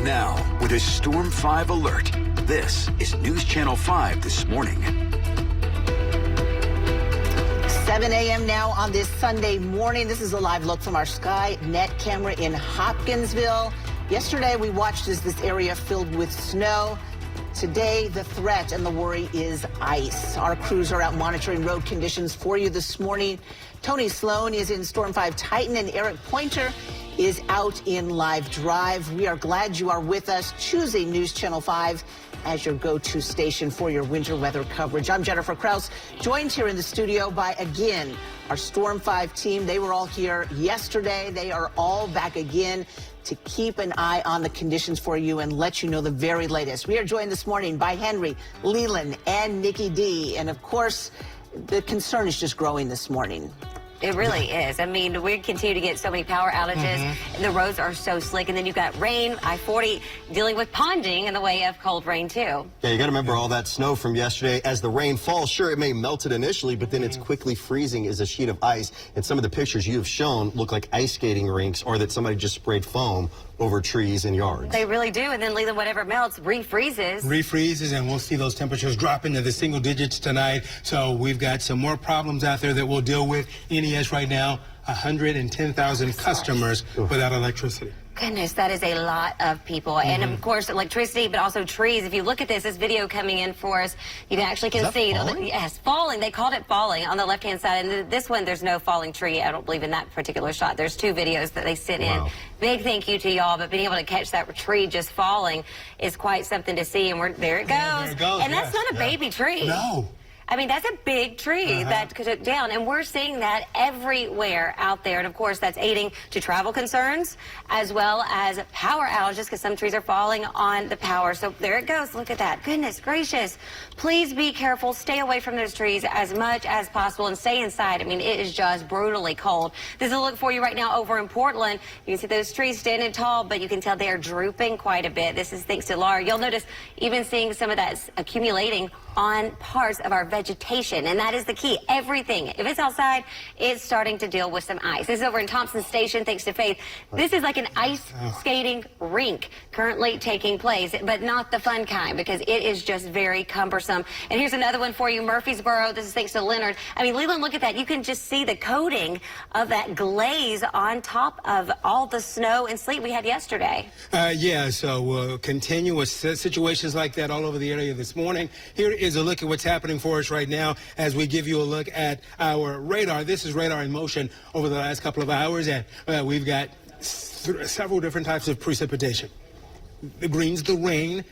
Now, with a Storm 5 alert, this is News Channel 5 this morning. 7 a.m. now on this Sunday morning. This is a live look from our SkyNet camera in Hopkinsville. Yesterday, we watched as this area filled with snow. Today, the threat and the worry is ice. Our crews are out monitoring road conditions for you this morning. Tony Sloan is in Storm 5 Titan, and Eric Pointer is out in Live Drive. We are glad you are with us, choosing News Channel 5 as your go-to station for your winter weather coverage. I'm Jennifer Kraus, joined here in the studio by, again, our Storm 5 team. They were all here yesterday. They are all back again to keep an eye on the conditions for you and let you know the very latest. We are joined this morning by Henry, Leland, and Nikki D. And, of course, the concern is just growing this morning. It really is. I mean, we continue to get so many power outages. The roads are so slick. And then you've got rain, I-40, dealing with ponding in the way of cold rain, too. Yeah, you got to remember all that snow from yesterday. As the rain falls, sure, it may melt it initially, but then it's quickly freezing as a sheet of ice. And some of the pictures you have shown look like ice skating rinks, or that somebody just sprayed foam over trees and yards. They really do. And then, Leland, whatever melts refreezes. Refreezes, and we'll see those temperatures drop into the single digits tonight. So we've got some more problems out there that we'll deal with. AES right now, 110,000 customers without electricity. Goodness, that is a lot of people. And, of course, electricity, but also trees. If you look at this video coming in for us, you actually can see. Falling? Yes, falling. They called it falling on the left-hand side. And this one, there's no falling tree. I don't believe in that particular shot. There's two videos that they sent in. Big thank you to y'all, but being able to catch that tree just falling is quite something to see. And there it goes. Yeah, there it goes. And that's not a baby tree. No. I mean, that's a big tree that took down, and we're seeing that everywhere out there. And, of course, that's aiding to travel concerns as well as power outages because some trees are falling on the power. So there it goes. Look at that. Goodness gracious. Please be careful. Stay away from those trees as much as possible and stay inside. I mean, it is just brutally cold. This is a look for you right now over in Portland. You can see those trees standing tall, but you can tell they are drooping quite a bit. This is thanks to Laura. You'll notice even seeing some of that accumulating on parts of our vegetation, and that is the key. Everything, if it's outside, it's starting to deal with some ice. This is over in Thompson Station, thanks to Faith. This is like an ice skating rink currently taking place, but not the fun kind because it is just very cumbersome. And here's another one for you, Murfreesboro. This is thanks to Leonard. I mean, Leland, look at that. You can just see the coating of that glaze on top of all the snow and sleet we had yesterday. Yeah, so we'll continue with situations like that all over the area this morning. Here is a look at what's happening for us right now as we give you a look at our radar. This is radar in motion over the last couple of hours, and we've got several different types of precipitation. The green's the rain.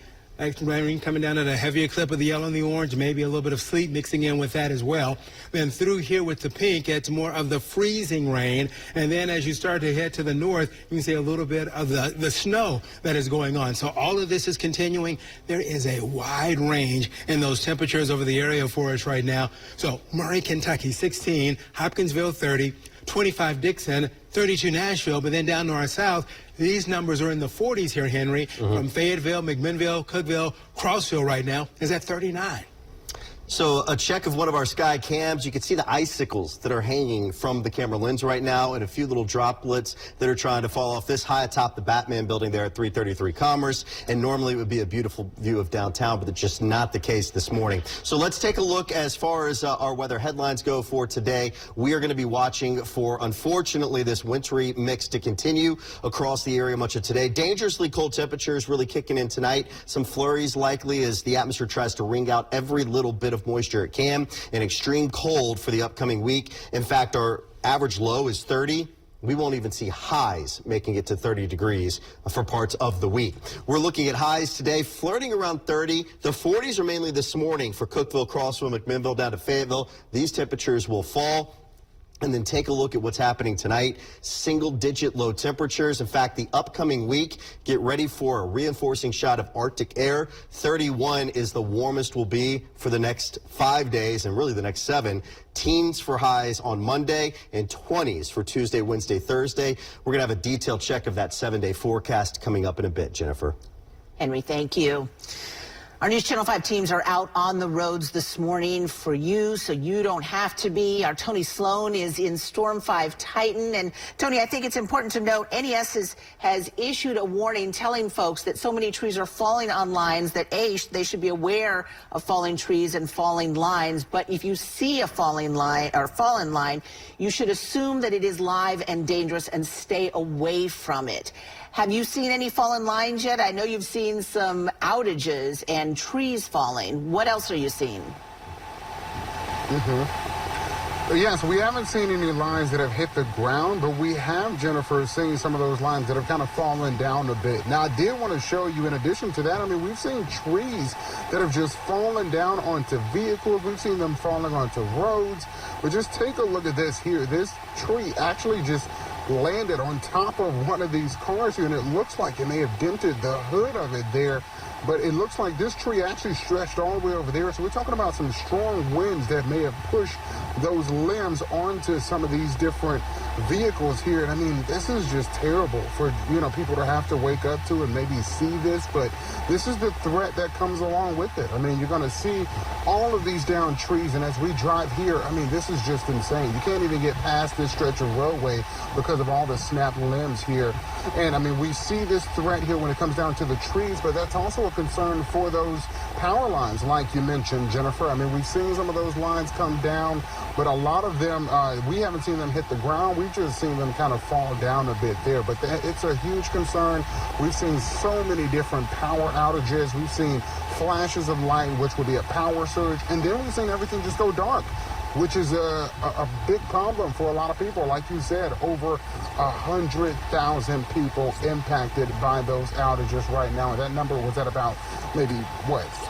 Rain coming down at a heavier clip of the yellow and the orange, maybe a little bit of sleet mixing in with that as well. Then through here with the pink, it's more of the freezing rain. And then as you start to head to the north, you can see a little bit of the snow that is going on. So all of this is continuing. There is a wide range in those temperatures over the area for us right now. So Murray, Kentucky, 16, Hopkinsville, 30, 25 Dixon, 32 Nashville, but then down to our south, these numbers are in the 40s here, Henry. From Fayetteville, McMinnville, Cookeville, Crossville right now is at 39. So a check of one of our sky cams, you can see the icicles that are hanging from the camera lens right now and a few little droplets that are trying to fall off this high atop the Batman building there at 333 Commerce. And normally it would be a beautiful view of downtown, but it's just not the case this morning. So let's take a look as far as our weather headlines go for today. We are going to be watching for, unfortunately, this wintry mix to continue across the area much of today. Dangerously cold temperatures really kicking in tonight. Some flurries likely as the atmosphere tries to wring out every little bit of moisture it can, and extreme cold for the upcoming week. In fact, our average low is 30. We won't even see highs making it to 30 degrees for parts of the week. We're looking at highs today flirting around 30. The 40s are mainly this morning for Cookeville, Crossville, McMinnville down to Fayetteville. These temperatures will fall. And then take a look at what's happening tonight. Single-digit low temperatures. In fact, the upcoming week, get ready for a reinforcing shot of Arctic air. 31 is the warmest will be for the next 5 days and really the next 7. Teens for highs on Monday and 20s for Tuesday, Wednesday, Thursday. We're going to have a detailed check of that 7-day forecast coming up in a bit, Jennifer. Henry, thank you. Our News Channel 5 teams are out on the roads this morning for you, so you don't have to be. Our Tony Sloan is in Storm 5 Titan. And Tony, I think it's important to note NES has issued a warning telling folks that so many trees are falling on lines that they should be aware of falling trees and falling lines. But if you see a falling line or fallen line, you should assume that it is live and dangerous and stay away from it. Have you seen any fallen lines yet? I know you've seen some outages and trees falling. What else are you seeing? Yes, we haven't seen any lines that have hit the ground, but we have, Jennifer, seen some of those lines that have kind of fallen down a bit. Now, I did want to show you, in addition to that, I mean, we've seen trees that have just fallen down onto vehicles. We've seen them falling onto roads. But just take a look at this here. This tree actually just landed on top of one of these cars here, and it looks like it may have dented the hood of it there. But it looks like this tree actually stretched all the way over there. So we're talking about some strong winds that may have pushed those limbs onto some of these different vehicles here. And I mean, this is just terrible for, people to have to wake up to and maybe see this. But this is the threat that comes along with it. I mean, you're going to see all of these downed trees. And as we drive here, I mean, this is just insane. You can't even get past this stretch of roadway because of all the snapped limbs here. And I mean, we see this threat here when it comes down to the trees, but that's also a concern for those power lines, like you mentioned, Jennifer. I mean, we've seen some of those lines come down, but a lot of them, we haven't seen them hit the ground. We've just seen them kind of fall down a bit there, but it's a huge concern. We've seen so many different power outages. We've seen flashes of light, which would be a power surge, and then we've seen everything just go dark, which is a big problem for a lot of people. Like you said, over 100,000 people impacted by those outages right now. And that number was at about maybe,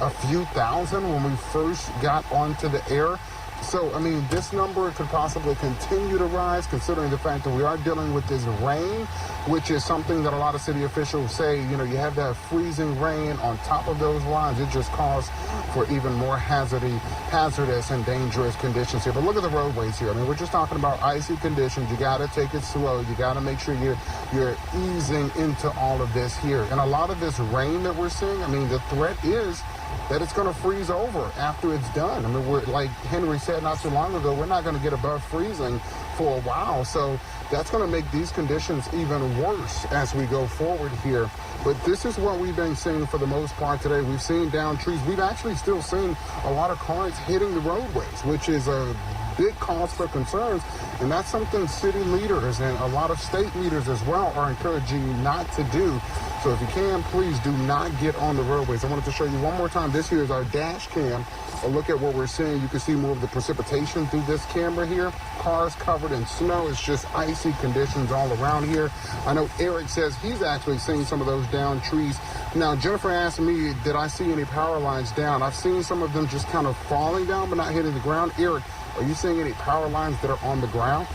a few thousand when we first got onto the air. So, I mean, this number could possibly continue to rise, considering the fact that we are dealing with this rain, which is something that a lot of city officials say, you have that freezing rain on top of those lines. It just calls for even more hazardous and dangerous conditions here. But look at the roadways here. I mean, we're just talking about icy conditions. You got to take it slow. You got to make sure you're easing into all of this here. And a lot of this rain that we're seeing, I mean, the threat is that it's going to freeze over after it's done. I mean, we're, like Henry said not too long ago, we're not going to get above freezing for a while. So that's going to make these conditions even worse as we go forward here. But this is what we've been seeing for the most part today. We've seen down trees. We've actually still seen a lot of cars hitting the roadways, which is a big cause for concerns. And that's something city leaders and a lot of state leaders as well are encouraging you not to do. So if you can, please do not get on the roadways. I wanted to show you one more time. This here is our dash cam. A look at what we're seeing. You can see more of the precipitation through this camera here. Cars covered in snow. It's just icy conditions all around here. I know Eric says he's actually seen some of those downed trees. Now, Jennifer asked me, did I see any power lines down? I've seen some of them just kind of falling down but not hitting the ground. Eric, are you seeing any power lines that are on the ground?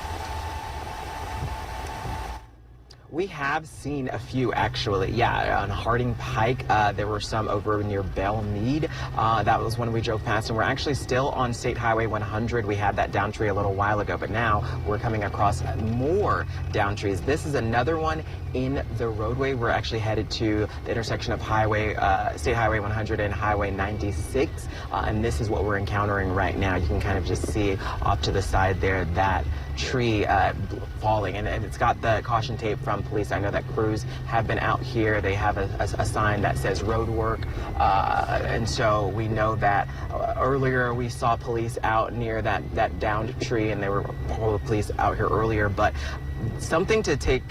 We have seen a few, actually. Yeah, on Harding Pike, there were some over near Belle Meade. That was when we drove past, and we're actually still on State Highway 100. We had that down tree a little while ago, but now we're coming across more down trees. This is another one in the roadway. We're actually headed to the intersection of State Highway 100 and Highway 96, and this is what we're encountering right now. You can kind of just see off to the side there that tree falling, and it's got the caution tape from police. I know that crews have been out here. They have a sign that says road work, and so we know that earlier we saw police out near that downed tree, and there were police out here earlier. But something to take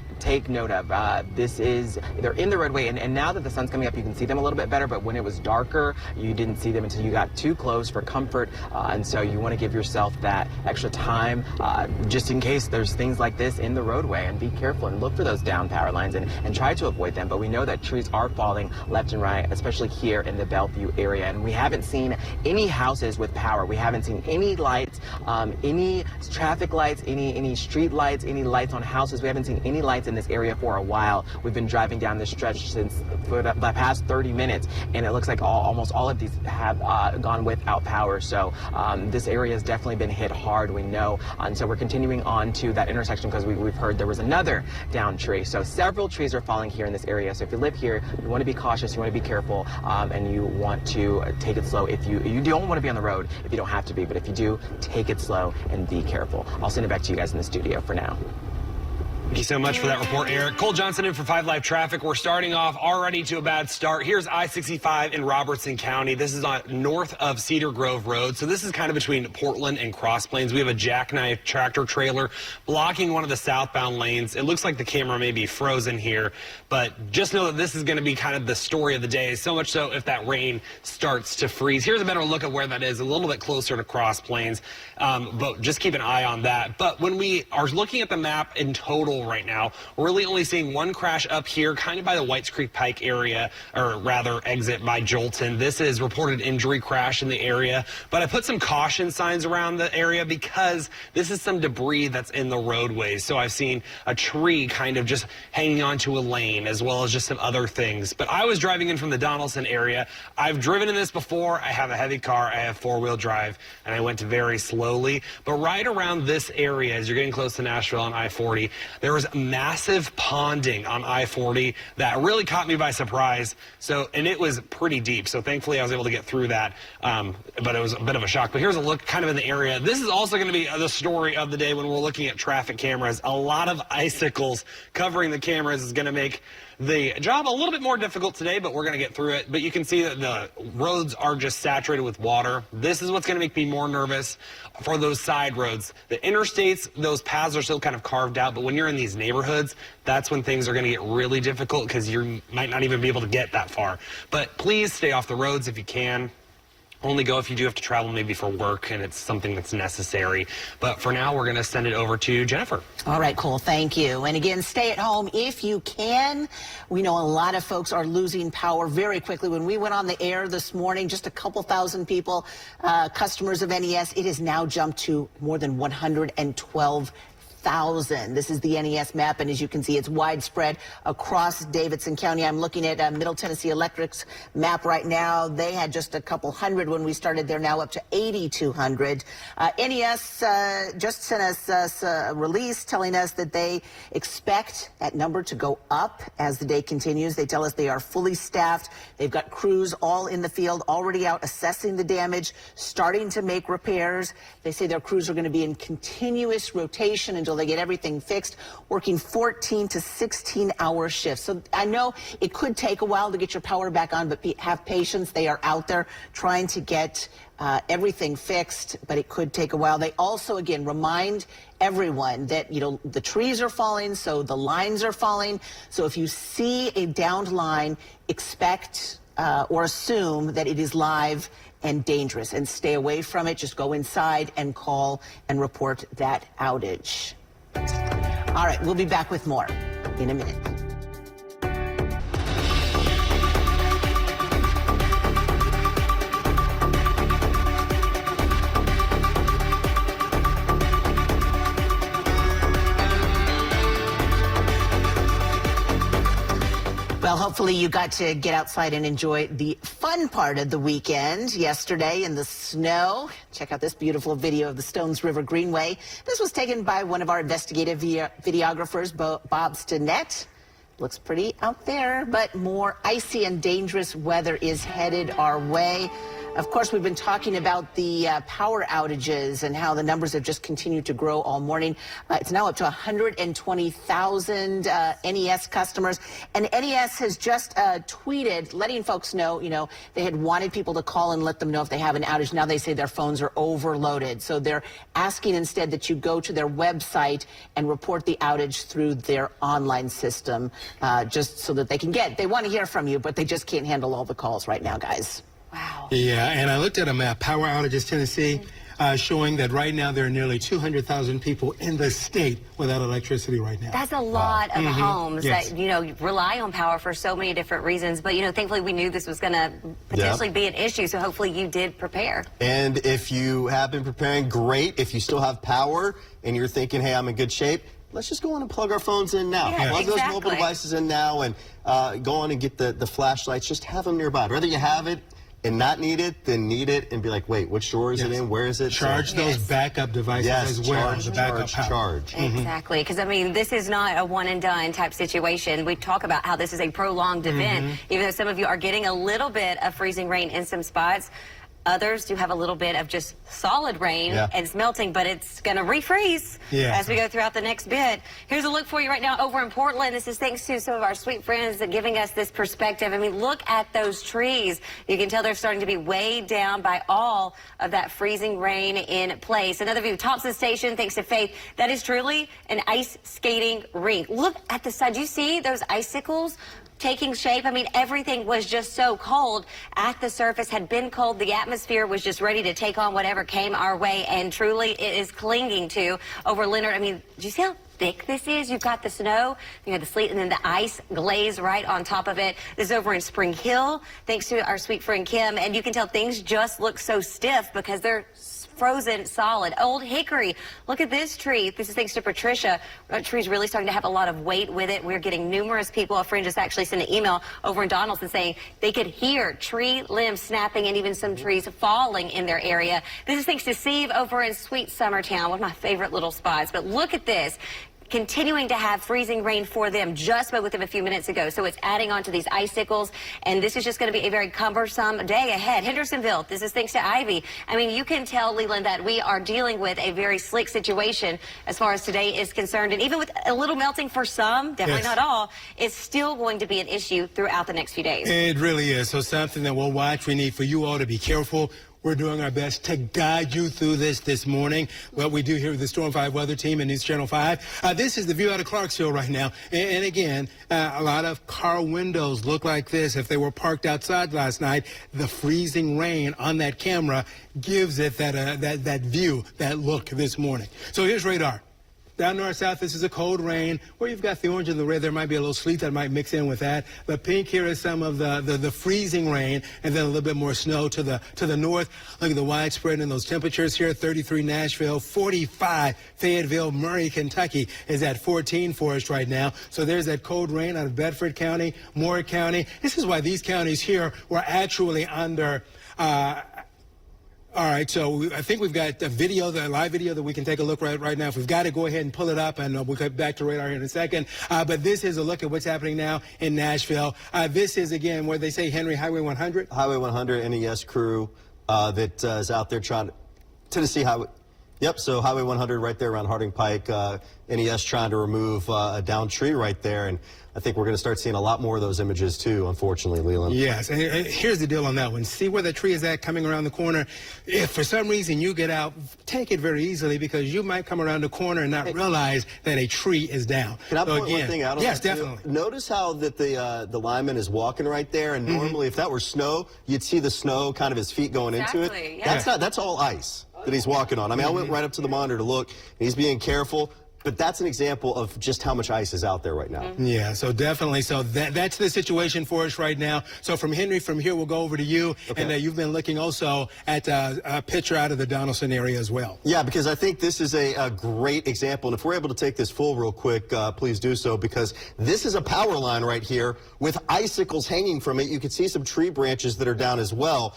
note of. They're in the roadway, and now that the sun's coming up, you can see them a little bit better, but when it was darker, you didn't see them until you got too close for comfort, and so you want to give yourself that extra time just in case there's things like this in the roadway, and be careful and look for those down power lines and try to avoid them. But we know that trees are falling left and right, especially here in the Bellevue area, and we haven't seen any houses with power. We haven't seen any lights, any traffic lights, any street lights, any lights on houses. We haven't seen any lights in this area for a while. We've been driving down this stretch since for the past 30 minutes, and it looks like almost all of these have gone without power. So this area has definitely been hit hard, we know. And so we're continuing on to that intersection because we've heard there was another downed tree. So several trees are falling here in this area. So if you live here, you want to be cautious, you want to be careful, and you want to take it slow. If you don't want to be on the road if you don't have to be, but if you do, take it slow and be careful. I'll send it back to you guys in the studio for now. Thank you so much for that report, Eric. Cole Johnson in for 5 Live Traffic. We're starting off already to a bad start. Here's I-65 in Robertson County. This is on north of Cedar Grove Road. So this is kind of between Portland and Cross Plains. We have a jackknife tractor trailer blocking one of the southbound lanes. It looks like the camera may be frozen here, but just know that this is going to be kind of the story of the day. So much so if that rain starts to freeze. Here's a better look at where that is, a little bit closer to Cross Plains, but just keep an eye on that. But when we are looking at the map in total right now, we're really only seeing one crash up here, kind of by the Whites Creek Pike area, or rather exit by Jolton. This is reported injury crash in the area, but I put some caution signs around the area because this is some debris that's in the roadways. So I've seen a tree kind of just hanging onto a lane, as well as just some other things. But I was driving in from the Donaldson area. I've driven in this before. I have a heavy car. I have 4-wheel drive, and I went very slowly. But right around this area, as you're getting close to Nashville on I-40, there was massive ponding on I-40 that really caught me by surprise. So, and it was pretty deep. So thankfully I was able to get through that. But it was a bit of a shock. But here's a look kind of in the area. This is also going to be the story of the day when we're looking at traffic cameras. A lot of icicles covering the cameras is going to make the job a little bit more difficult today, but we're going to get through it. But you can see that the roads are just saturated with water. This is what's going to make me more nervous for those side roads. The interstates, those paths are still kind of carved out, but when you're in these neighborhoods, that's when things are going to get really difficult because you might not even be able to get that far. But please stay off the roads if you can. Only go if you do have to travel maybe for work and it's something that's necessary. But for now, we're going to send it over to Jennifer. All right, Cole, thank you. And again, stay at home if you can. We know a lot of folks are losing power very quickly. When we went on the air this morning, just a couple thousand people, customers of NES, it has now jumped to more than 112,000. This is the NES map, and as you can see, it's widespread across Davidson County. I'm looking at Middle Tennessee Electric's map right now. They had just a couple hundred when we started. They're now up to 8,200. NES just sent us a release telling us that they expect that number to go up as the day continues. They tell us they are fully staffed. They've got crews all in the field, already out assessing the damage, starting to make repairs. They say their crews are going to be in continuous rotation until they get everything fixed, working 14 to 16-hour shifts. So I know it could take a while to get your power back on, but have patience. They are out there trying to get everything fixed, but it could take a while. They also, again, remind everyone that, you know, the trees are falling, so the lines are falling. So if you see a downed line, expect or assume that it is live and dangerous, and stay away from it. Just go inside and call and report that outage. All right, we'll be back with more in a minute. Well, hopefully you got to get outside and enjoy the fun part of the weekend yesterday in the snow. Check out this beautiful video of the Stones River Greenway. This was taken by one of our investigative videographers, Bob Stinnett. Looks pretty out there, but more icy and dangerous weather is headed our way. Of course, we've been talking about the power outages and how the numbers have just continued to grow all morning. It's now up to 120,000 NES customers. And NES has just tweeted, letting folks know, you know, they had wanted people to call and let them know if they have an outage. Now they say their phones are overloaded. So they're asking instead that you go to their website and report the outage through their online system, just so that they can they want to hear from you, but they just can't handle all the calls right now, guys. Wow. Yeah, and I looked at a map, Power Outages Tennessee, showing that right now there are nearly 200,000 people in the state without electricity right now. That's a lot of homes Yes. that, you know, rely on power for so many different reasons. But, you know, thankfully we knew this was going to potentially be an issue. So hopefully you did prepare. And if you have been preparing, great. If you still have power and you're thinking, hey, I'm in good shape, let's just go on and plug our phones in now. Yeah, Plug those exactly. mobile devices in now and go on and get the flashlights. Just have them nearby. Rather you have it and not need it than need it and be like, wait, which drawer is it in? Where is it? Charge those backup devices as well. The backup power. Charge. Exactly, because I mean, this is not a one and done type situation. We talk about how this is a prolonged event, even though some of you are getting a little bit of freezing rain in some spots. Others do have a little bit of just solid rain and it's melting, but it's going to refreeze as we go throughout the next bit. Here's a look for you right now over in Portland. This is thanks to some of our sweet friends that giving us this perspective. I mean, look at those trees. You can tell they're starting to be weighed down by all of that freezing rain in place. Another view, Thompson Station, thanks to Faith. That is truly an ice skating rink. Look at the side. Do you see those icicles taking shape? I mean, everything was just so cold at the surface, had been cold. The atmosphere was just ready to take on whatever came our way, and truly it is clinging to over Leonard. I mean, do you see how thick this is? You've got the snow, you have the sleet, and then the ice glaze right on top of it. This is over in Spring Hill, thanks to our sweet friend Kim, and you can tell things just look so stiff because they're frozen solid. Old Hickory, look at this tree. This is thanks to Patricia. That tree's really starting to have a lot of weight with it. We're getting numerous people. A friend just actually sent an email over in Donaldson saying they could hear tree limbs snapping and even some trees falling in their area. This is thanks to Steve over in Sweet Summertown, one of my favorite little spots. But look at this. Continuing to have freezing rain for them. Just spoke with them a few minutes ago. So it's adding on to these icicles, and this is just going to be a very cumbersome day ahead. Hendersonville, this is thanks to Ivy. I mean, you can tell, Leland, that we are dealing with a very slick situation as far as today is concerned. And even with a little melting for some, definitely not all, it's still going to be an issue throughout the next few days. It really is. So something that we'll watch. We need for you all to be careful. We're doing our best to guide you through this morning. What we do here with the Storm 5 weather team and News Channel 5. This is the view out of Clarksville right now. And again, a lot of car windows look like this. If they were parked outside last night, the freezing rain on that camera gives it that view, that look this morning. So here's radar. Down north south, this is a cold rain. Where you've got the orange and the red, there might be a little sleet that might mix in with that. The pink here is some of the freezing rain, and then a little bit more snow to the north. Look at the widespread in those temperatures here. 33 Nashville, 45 Fayetteville, Murray, Kentucky is at 14 for us right now. So there's that cold rain out of Bedford County, Moore County. This is why these counties here were actually under. All right, so I think we've got a video, the live video that we can take a look right now. If we've got to go ahead and pull it up, and we'll get back to radar here in a second. But this is a look at what's happening now in Nashville. This is, again, where they say Henry Highway 100. Highway 100 NES crew that is out there trying to, Tennessee Highway. Yep, so Highway 100 right there around Harding Pike. NES trying to remove a downed tree right there. And I think we're going to start seeing a lot more of those images too, unfortunately, Leland. Yes, and here's the deal on that one. See where the tree is at coming around the corner. If for some reason you get out, take it very easily because you might come around the corner and not realize that a tree is down. Can I point one thing out on yes, that definitely. Too? Notice how that the lineman is walking right there, and normally if that were snow, you'd see the snow kind of his feet going into it. Yeah. That's all ice that he's walking on. I mean, I went right up to the monitor to look, and he's being careful. But that's an example of just how much ice is out there right now. Yeah, so definitely. So that's the situation for us right now. So from Henry, from here, we'll go over to you. Okay. And you've been looking also at a picture out of the Donaldson area as well. Yeah, because I think this is a great example. And if we're able to take this full real quick, please do so, because this is a power line right here with icicles hanging from it. You can see some tree branches that are down as well.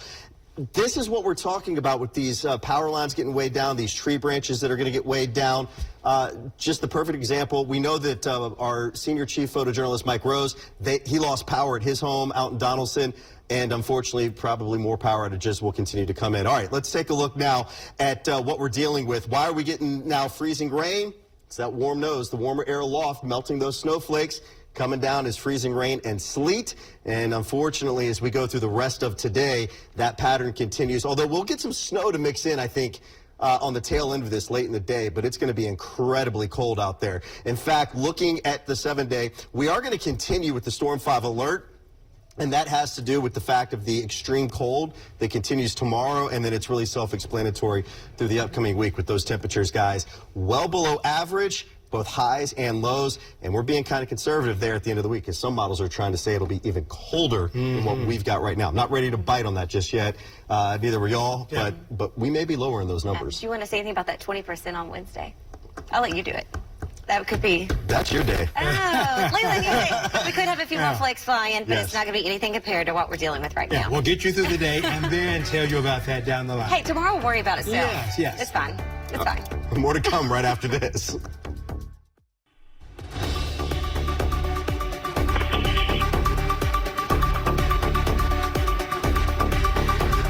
This is what we're talking about with these power lines getting weighed down, these tree branches that are going to get weighed down. Just the perfect example. We know that our senior chief photojournalist, Mike Rose, he lost power at his home out in Donaldson, and unfortunately, probably more power outages will continue to come in. All right, let's take a look now at what we're dealing with. Why are we getting now freezing rain? It's that warm nose, the warmer air aloft, melting those snowflakes. Coming down is freezing rain and sleet, and unfortunately, as we go through the rest of today, that pattern continues. Although we'll get some snow to mix in, I think, on the tail end of this late in the day, but it's going to be incredibly cold out there. In fact, looking at the 7-day, we are going to continue with the Storm 5 alert. And that has to do with the fact of the extreme cold that continues tomorrow, and then it's really self-explanatory through the upcoming week with those temperatures, guys. Well below average, both highs and lows, and we're being kind of conservative there at the end of the week, because some models are trying to say it'll be even colder than what we've got right now. I'm not ready to bite on that just yet. Neither were y'all, but we may be lower in those numbers. Do you want to say anything about that 20% on Wednesday? I'll let you do it. That could be. That's your day. Oh, Leland, we could have a few more flakes flying, but Yes. It's not going to be anything compared to what we're dealing with right now. We'll get you through the day and then tell you about that down the line. Hey, tomorrow we'll worry about it still. Yes. It's fine. It's fine. More to come right after this.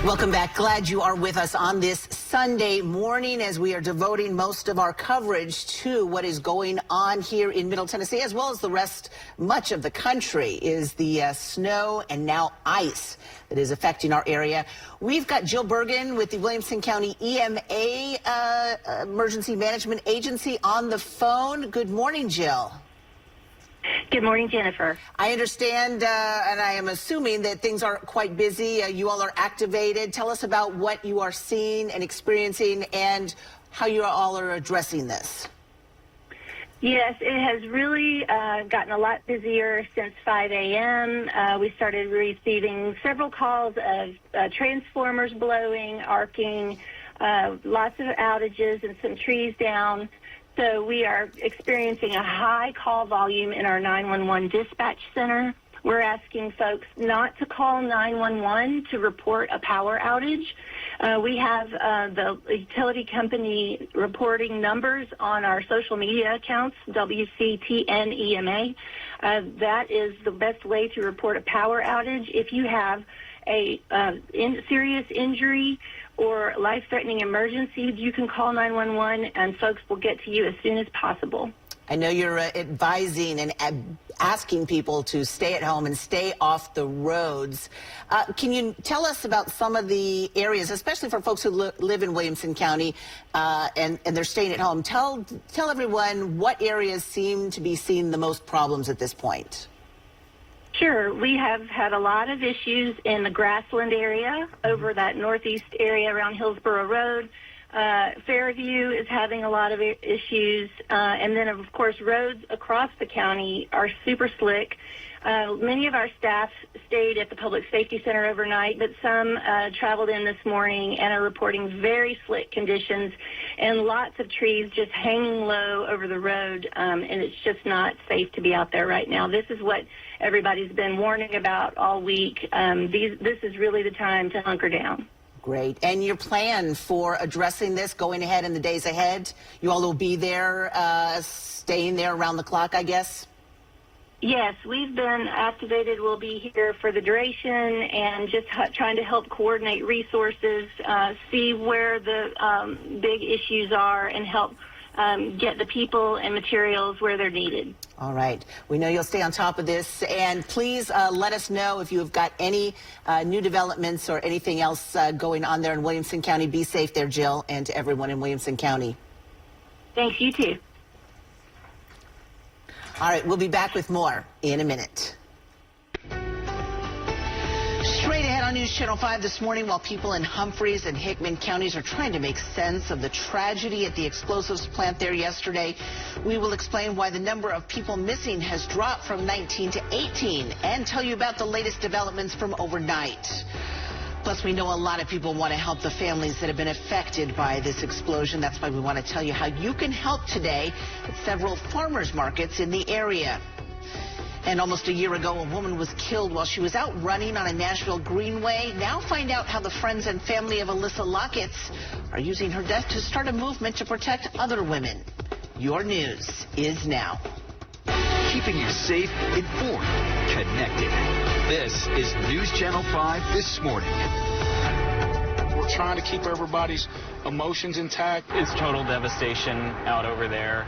Welcome back. Glad you are with us on this Sunday morning as we are devoting most of our coverage to what is going on here in Middle Tennessee, as well as the rest, much of the country, is the snow and now ice that is affecting our area. We've got Jill Bergen with the Williamson County EMA Emergency Management Agency on the phone. Good morning, Jill. Good morning, Jennifer. I understand, and I am assuming that things are quite busy. You all are activated. Tell us about what you are seeing and experiencing and how you all are addressing this. Yes, it has really gotten a lot busier since 5 a.m. We started receiving several calls of transformers blowing, arcing, lots of outages and some trees down. So we are experiencing a high call volume in our 911 dispatch center. We're asking folks not to call 911 to report a power outage. We have the utility company reporting numbers on our social media accounts, WCTN-EMA. That is the best way to report a power outage. If you have a serious injury or life-threatening emergency, you can call 911 and folks will get to you as soon as possible. I know you're advising and asking people to stay at home and stay off the roads. Can you tell us about some of the areas, especially for folks who live in Williamson County and they're staying at home? Tell everyone what areas seem to be seeing the most problems at this point. Sure. We have had a lot of issues in the Grassland area, over that northeast area around Hillsborough Road. Fairview is having a lot of issues. And then, of course, roads across the county are super slick. Many of our staff stayed at the Public Safety Center overnight, but some traveled in this morning and are reporting very slick conditions and lots of trees just hanging low over the road, and it's just not safe to be out there right now. This is what everybody's been warning about all week. This is really the time to hunker down. Great. And your plan for addressing this going ahead in the days ahead? You all will be there, staying there around the clock, I guess? Yes, we've been activated. We'll be here for the duration and just trying to help coordinate resources, see where the big issues are, and help get the people and materials where they're needed. All right. We know you'll stay on top of this. And please let us know if you have got any new developments or anything else going on there in Williamson County. Be safe there, Jill, and to everyone in Williamson County. Thanks, you too. All right, we'll be back with more in a minute. Straight ahead on News Channel 5 this morning, while people in Humphreys and Hickman counties are trying to make sense of the tragedy at the explosives plant there yesterday, we will explain why the number of people missing has dropped from 19 to 18 and tell you about the latest developments from overnight. Plus, we know a lot of people want to help the families that have been affected by this explosion. That's why we want to tell you how you can help today at several farmers markets in the area. And almost a year ago, a woman was killed while she was out running on a Nashville greenway. Now find out how the friends and family of Alyssa Locketts are using her death to start a movement to protect other women. Your news is now. Keeping you safe, informed, connected. This is News Channel 5 This Morning. We're trying to keep everybody's emotions intact. It's total devastation out over there.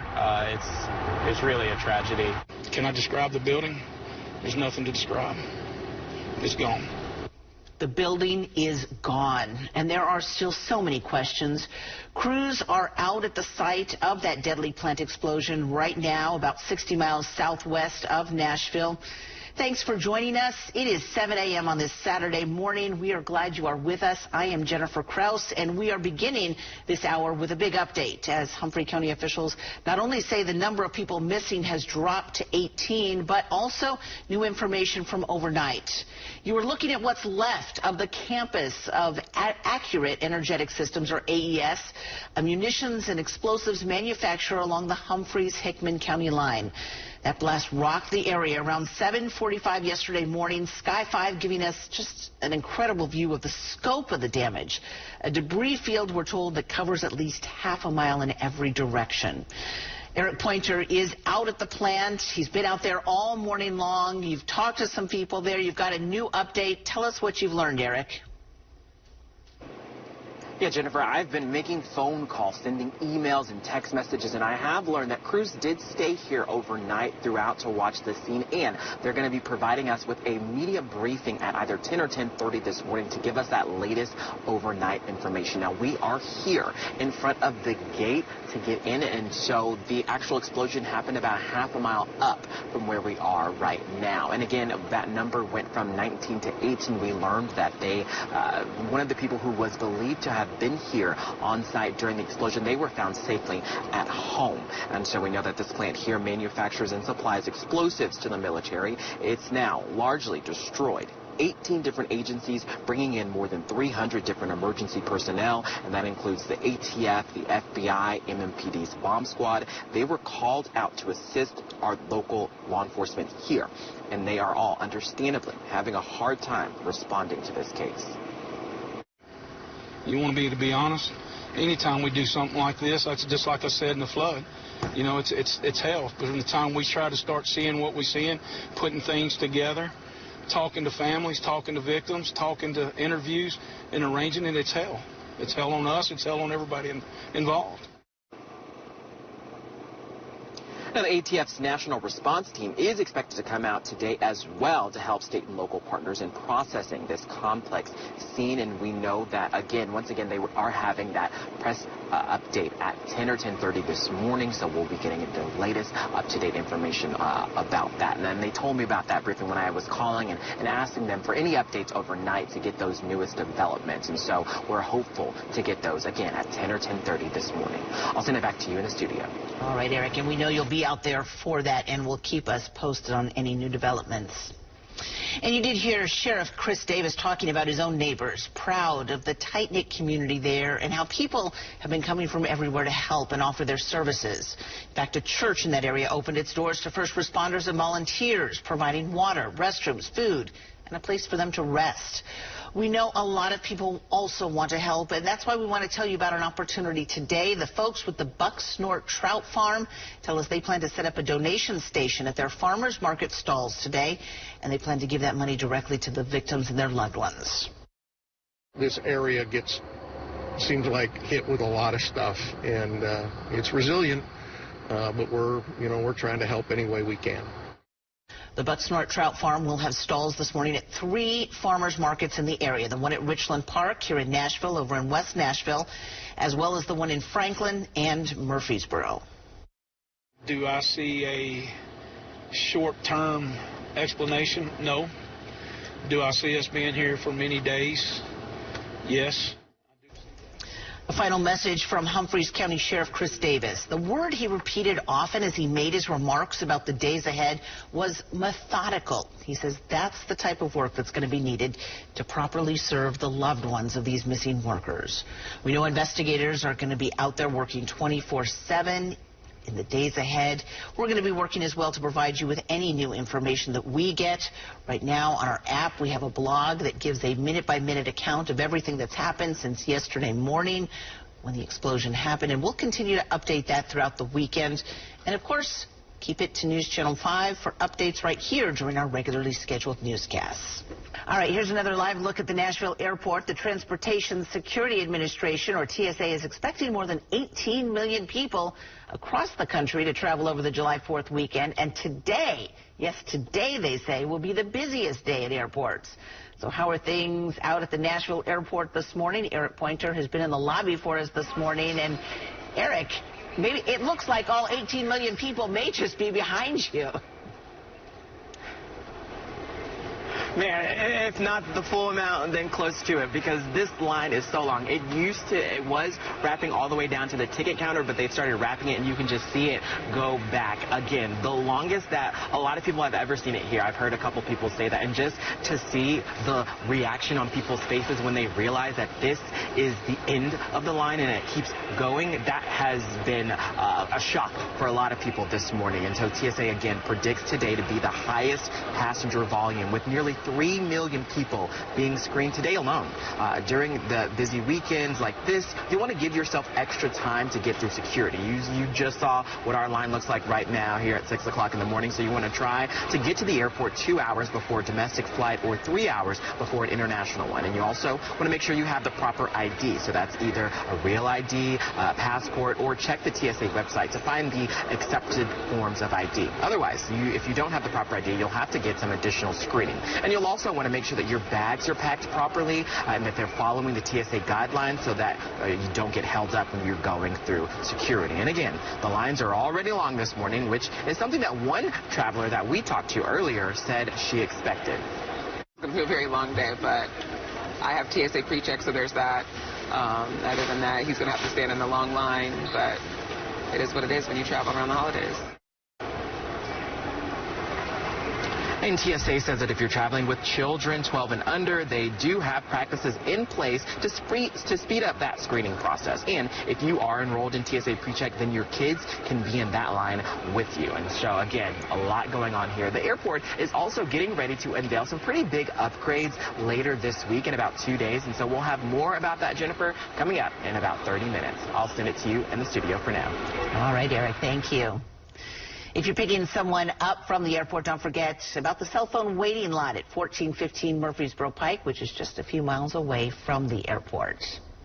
It's really a tragedy. Can I describe the building? There's nothing to describe. It's gone. The building is gone, and there are still so many questions. Crews are out at the site of that deadly plant explosion right now, about 60 miles southwest of Nashville. Thanks for joining us. It is 7 a.m. on this Saturday morning. We are glad you are with us. I am Jennifer Kraus, and we are beginning this hour with a big update as Humphrey County officials not only say the number of people missing has dropped to 18, but also new information from overnight. You are looking at what's left of the campus of Accurate Energetic Systems, or AES, a munitions and explosives manufacturer along the Humphreys-Hickman County line. That blast rocked the area around 7:45 yesterday morning. Sky 5 giving us just an incredible view of the scope of the damage. A debris field, we're told, that covers at least half a mile in every direction. Eric Pointer is out at the plant. He's been out there all morning long. You've talked to some people there. You've got a new update. Tell us what you've learned, Eric. Yeah, Jennifer, I've been making phone calls, sending emails and text messages, and I have learned that crews did stay here overnight throughout to watch the scene, and they're going to be providing us with a media briefing at either 10 or 10:30 this morning to give us that latest overnight information. Now, we are here in front of the gate to get in, and so the actual explosion happened about half a mile up from where we are right now. And again, that number went from 19 to 18. We learned that one of the people who was believed to have been here on site during the explosion, they were found safely at home. And so we know that this plant here manufactures and supplies explosives to the military. It's now largely destroyed. 18 different agencies bringing in more than 300 different emergency personnel, and that includes the ATF, the FBI, MMPD's bomb squad. They were called out to assist our local law enforcement here, and they are all understandably having a hard time responding to this case. You want me to be honest? Anytime we do something like this, that's just like I said in the flood. You know, it's hell. But from the time we try to start seeing what we're seeing, putting things together, talking to families, talking to victims, talking to interviews, and arranging it, it's hell. It's hell on us. It's hell on everybody involved. Now, the ATF's National Response Team is expected to come out today as well to help state and local partners in processing this complex scene. And we know that, once again, they are having that press update at 10 or 10:30 this morning. So we'll be getting the latest up-to-date information about that. And then they told me about that briefing when I was calling and asking them for any updates overnight to get those newest developments. And so we're hopeful to get those, again, at 10 or 10:30 this morning. I'll send it back to you in the studio. All right, Eric, and we know you'll be out there for that, and we'll keep us posted on any new developments. And you did hear Sheriff Chris Davis talking about his own neighbors, proud of the tight-knit community there and how people have been coming from everywhere to help and offer their services. In fact, a church in that area opened its doors to first responders and volunteers, providing water, restrooms, food, and a place for them to rest. We know a lot of people also want to help, and that's why we want to tell you about an opportunity today. The folks with the Buck Snort Trout Farm tell us they plan to set up a donation station at their farmers market stalls today, and they plan to give that money directly to the victims and their loved ones. This area seems like hit with a lot of stuff, and it's resilient, but we're trying to help any way we can. The Buck Snort Trout Farm will have stalls this morning at 3 farmers markets in the area. The one at Richland Park here in Nashville, over in West Nashville, as well as the one in Franklin and Murfreesboro. Do I see a short-term explanation? No. Do I see us being here for many days? Yes. A final message from Humphreys County Sheriff Chris Davis. The word he repeated often as he made his remarks about the days ahead was methodical. He says that's the type of work that's going to be needed to properly serve the loved ones of these missing workers. We know investigators are going to be out there working 24/7 in the days ahead. We're going to be working as well to provide you with any new information that we get. Right now on our app, we have a blog that gives a minute-by-minute account of everything that's happened since yesterday morning when the explosion happened, and we'll continue to update that throughout the weekend. And of course, keep it to News Channel 5 for updates right here during our regularly scheduled newscasts. All right, here's another live look at the Nashville airport. The Transportation Security Administration, or TSA, is expecting more than 18 million people across the country to travel over the July 4th weekend. And today, yes, today, they say, will be the busiest day at airports. So how are things out at the Nashville airport this morning? Eric Pointer has been in the lobby for us this morning. And Eric, maybe it looks like all 18 million people may just be behind you. Man, if not the full amount, then close to it, because this line is so long. It was wrapping all the way down to the ticket counter, but they started wrapping it, and you can just see it go back again. The longest that a lot of people have ever seen it here. I've heard a couple people say that, and just to see the reaction on people's faces when they realize that this is the end of the line and it keeps going, that has been a shock for a lot of people this morning. And so TSA again predicts today to be the highest passenger volume, with nearly 3 million people being screened today alone. During the busy weekends like this, you want to give yourself extra time to get through security. You just saw what our line looks like right now here at 6 o'clock in the morning, so you want to try to get to the airport 2 hours before a domestic flight or 3 hours before an international one. And you also want to make sure you have the proper ID, so that's either a real ID, passport, or check the TSA website to find the accepted forms of ID. Otherwise, if you don't have the proper ID, you'll have to get some additional screening. And you'll also want to make sure that your bags are packed properly and that they're following the TSA guidelines so that you don't get held up when you're going through security. And again, the lines are already long this morning, which is something that one traveler that we talked to earlier said she expected. It's going to be a very long day, but I have TSA pre-check, so there's that. Other than that, he's going to have to stand in the long line, but it is what it is when you travel around the holidays. And TSA says that if you're traveling with children 12 and under, they do have practices in place to speed up that screening process. And if you are enrolled in TSA PreCheck, then your kids can be in that line with you. And so, again, a lot going on here. The airport is also getting ready to unveil some pretty big upgrades later this week in about 2 days. And so we'll have more about that, Jennifer, coming up in about 30 minutes. I'll send it to you in the studio for now. All right, Eric, thank you. If you're picking someone up from the airport, don't forget about the cell phone waiting lot at 1415 Murfreesboro Pike, which is just a few miles away from the airport.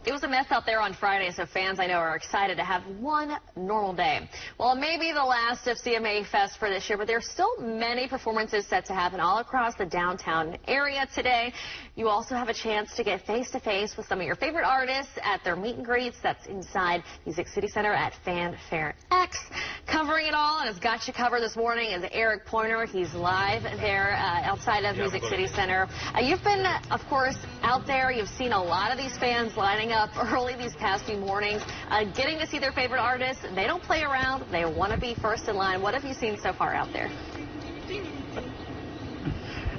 It was a mess out there on Friday, so fans I know are excited to have one normal day. Well, it may be the last of CMA Fest for this year, but there's still many performances set to happen all across the downtown area today. You also have a chance to get face-to-face with some of your favorite artists at their meet and greets. That's inside Music City Center at Fanfare X. Covering it all and has got you covered this morning is Eric Pointer. He's live there outside of Music City Center. You've been, of course, out there. You've seen a lot of these fans lining up early these past few mornings, getting to see their favorite artists. They don't play around. They want to be first in line. What have you seen so far out there?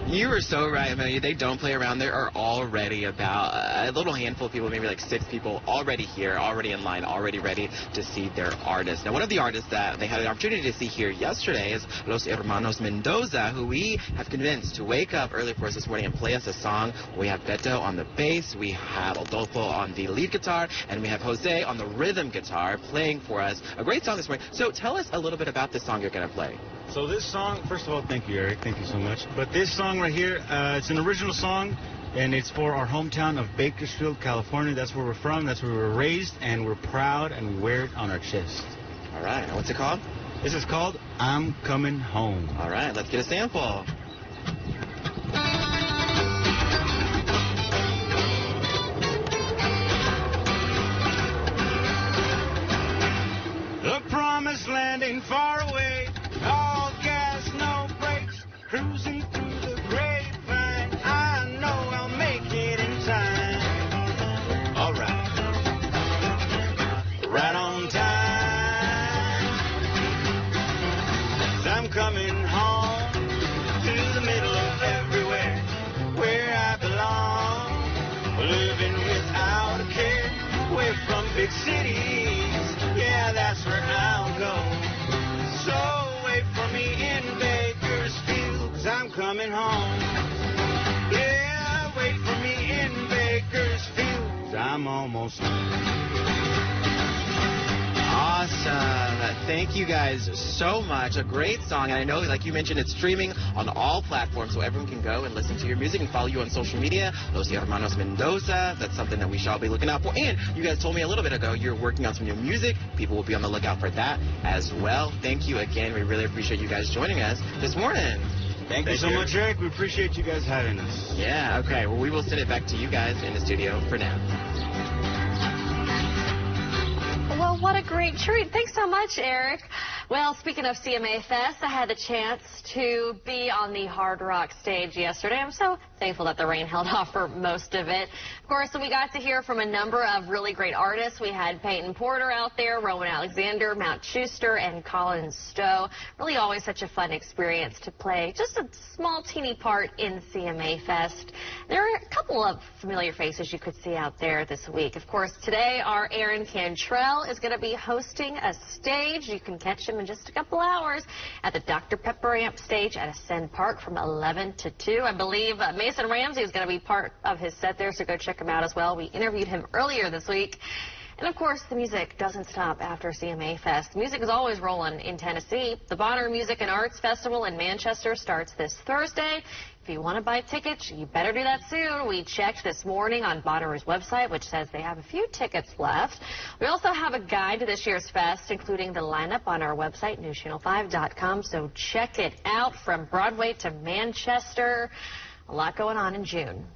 You are so right, Amelia. They don't play around. There are already about a little handful of people, maybe like 6 people, already here, already in line, already ready to see their artist. Now, one of the artists that they had the opportunity to see here yesterday is Los Hermanos Mendoza, who we have convinced to wake up early for us this morning and play us a song. We have Beto on the bass, we have Adolfo on the lead guitar, and we have Jose on the rhythm guitar playing for us a great song this morning. So tell us a little bit about this song you're going to play. So this song, first of all, thank you, Eric. Thank you so much. But this song right here, it's an original song, and it's for our hometown of Bakersfield, California. That's where we're from. That's where we were raised, and we're proud, and we wear it on our chest. All right. And what's it called? This is called I'm Coming Home. All right. Let's get a sample. The promised land ain't far away. All gas, no brakes. Cruising through the grapevine. I know I'll make it in time. All right. Right on time. 'Cause I'm coming home to the middle of everywhere where I belong. Living without a care. Away from big cities. Yeah, that's where I'll go. So wait for me in Bakersfield, 'cause I'm coming home. Yeah, wait for me in Bakersfield, 'cause I'm almost home. Awesome. Thank you guys so much. A great song. And I know, like you mentioned, it's streaming on all platforms, so everyone can go and listen to your music and follow you on social media. Los Hermanos Mendoza. That's something that we shall be looking out for. And you guys told me a little bit ago you're working on some new music. People will be on the lookout for that as well. Thank you again. We really appreciate you guys joining us this morning. Thank you so much, Eric. We appreciate you guys having us. Yeah, okay. Well, we will send it back to you guys in the studio for now. Well, Oh, what a great treat. Thanks so much, Eric. Well, speaking of CMA Fest, I had the chance to be on the Hard Rock stage yesterday. I'm so thankful that the rain held off for most of it. Of course, we got to hear from a number of really great artists. We had Peyton Porter out there, Rowan Alexander, Mount Schuster, and Colin Stowe. Really always such a fun experience to play just a small, teeny part in CMA Fest. There are a couple of familiar faces you could see out there this week. Of course, today our Aaron Cantrell is going to be hosting a stage. You can catch him in just a couple hours at the Dr. Pepper Amp stage at Ascend Park from 11 to 2. I believe Mason Ramsey is going to be part of his set there, so go check him out as well. We interviewed him earlier this week. And, of course, the music doesn't stop after CMA Fest. Music is always rolling in Tennessee. The Bonner Music and Arts Festival in Manchester starts this Thursday. If you want to buy tickets, you better do that soon. We checked this morning on Bonner's website, which says they have a few tickets left. We also have a guide to this year's fest, including the lineup on our website, newschannel5.com. So check it out. From Broadway to Manchester, a lot going on in June.